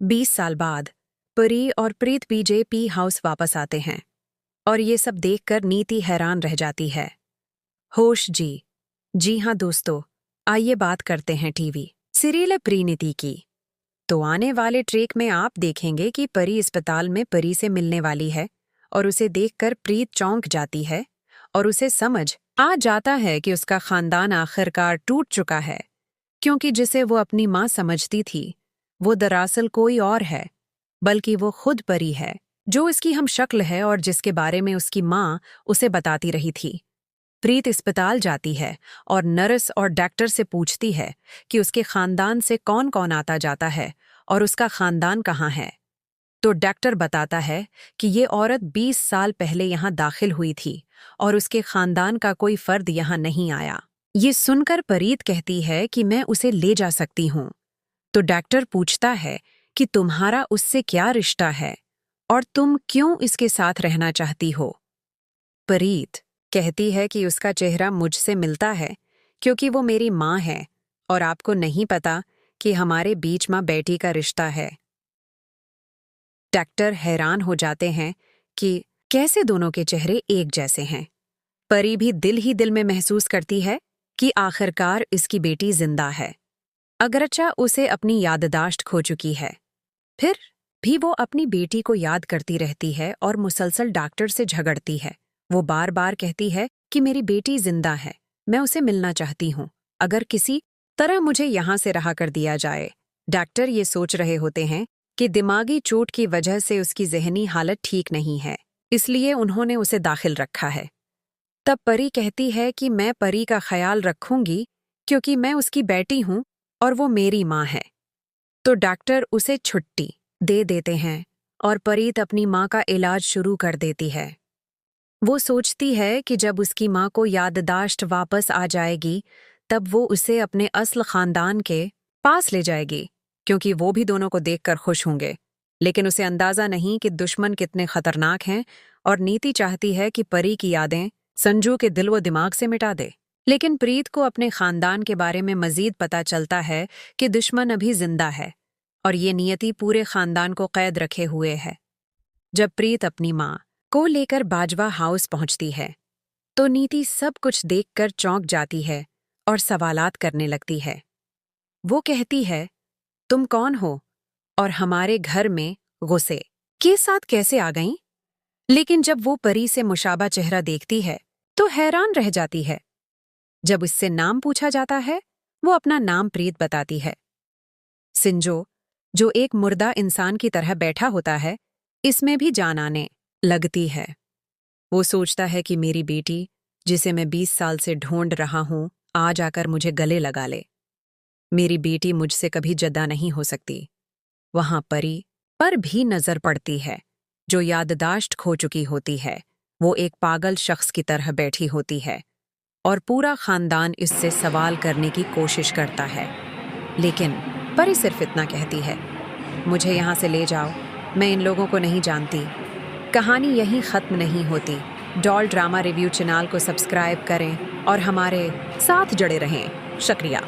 20 साल बाद परी और प्रीत बीजेपी हाउस वापस आते हैं और ये सब देखकर नीति हैरान रह जाती है। होश जी हाँ दोस्तों, आइए बात करते हैं टीवी सीरियल प्रीनीति की। तो आने वाले ट्रेक में आप देखेंगे कि परी अस्पताल में परी से मिलने वाली है और उसे देखकर प्रीत चौंक जाती है और उसे समझ आ जाता है कि उसका खानदान आखिरकार टूट चुका है, क्योंकि जिसे वो अपनी माँ समझती थी वो दरअसल कोई और है, बल्कि वो खुद परी है जो इसकी हम शक्ल है और जिसके बारे में उसकी माँ उसे बताती रही थी। प्रीत अस्पताल जाती है और नर्स और डॉक्टर से पूछती है कि उसके खानदान से कौन कौन आता जाता है और उसका खानदान कहाँ है। तो डॉक्टर बताता है कि ये औरत 20 साल पहले यहाँ दाखिल हुई थी और उसके खानदान का कोई फर्द यहाँ नहीं आया। ये सुनकर परीत कहती है कि मैं उसे ले जा सकती हूँ। तो डॉक्टर पूछता है कि तुम्हारा उससे क्या रिश्ता है और तुम क्यों इसके साथ रहना चाहती हो। परीत कहती है कि उसका चेहरा मुझसे मिलता है क्योंकि वो मेरी माँ है और आपको नहीं पता कि हमारे बीच माँ बेटी का रिश्ता है। डॉक्टर हैरान हो जाते हैं कि कैसे दोनों के चेहरे एक जैसे हैं। परी भी दिल ही दिल में महसूस करती है कि आखिरकार इसकी बेटी जिंदा है, अगरचा उसे अपनी याददाश्त खो चुकी है। फिर भी वो अपनी बेटी को याद करती रहती है और मुसलसल डॉक्टर से झगड़ती है। वो बार बार कहती है कि मेरी बेटी जिंदा है, मैं उसे मिलना चाहती हूँ, अगर किसी तरह मुझे यहाँ से रहा कर दिया जाए। डॉक्टर ये सोच रहे होते हैं कि दिमागी चोट की वजह से उसकी ज़हनी हालत ठीक नहीं है, इसलिए उन्होंने उसे दाखिल रखा है। तब परी कहती है कि मैं परी का ख्याल रखूंगी क्योंकि मैं उसकी बेटी हूँ और वो मेरी माँ है। तो डॉक्टर उसे छुट्टी दे देते हैं और परीत अपनी माँ का इलाज शुरू कर देती है। वो सोचती है कि जब उसकी माँ को याददाश्त वापस आ जाएगी तब वो उसे अपने असल खानदान के पास ले जाएगी, क्योंकि वो भी दोनों को देखकर खुश होंगे। लेकिन उसे अंदाजा नहीं कि दुश्मन कितने खतरनाक हैं और नीति चाहती है कि परी की यादें संजू के दिल व दिमाग से मिटा दे। लेकिन प्रीत को अपने खानदान के बारे में मजीद पता चलता है कि दुश्मन अभी जिंदा है और ये नियति पूरे खानदान को कैद रखे हुए है। जब प्रीत अपनी माँ को लेकर बाजवा हाउस पहुंचती है तो नीति सब कुछ देखकर चौंक जाती है और सवालात करने लगती है। वो कहती है, तुम कौन हो और हमारे घर में गुस्से के साथ कैसे आ गईं? लेकिन जब वो परी से मुशाबा चेहरा देखती है तो हैरान रह जाती है। जब उससे नाम पूछा जाता है वो अपना नाम प्रीत बताती है। सिंजो, जो एक मुर्दा इंसान की तरह बैठा होता है, इसमें भी जान आने लगती है। वो सोचता है कि मेरी बेटी, जिसे मैं 20 साल से ढूंढ रहा हूं, आज आकर मुझे गले लगा ले। मेरी बेटी मुझसे कभी जुदा नहीं हो सकती। वहां परी पर भी नजर पड़ती है, जो याददाश्त खो चुकी होती है। वो एक पागल शख्स की तरह बैठी होती है और पूरा खानदान इससे सवाल करने की कोशिश करता है। लेकिन परी सिर्फ इतना कहती है, मुझे यहाँ से ले जाओ, मैं इन लोगों को नहीं जानती। कहानी यहीं ख़त्म नहीं होती। डॉल ड्रामा रिव्यू चैनल को सब्सक्राइब करें और हमारे साथ जुड़े रहें। शुक्रिया।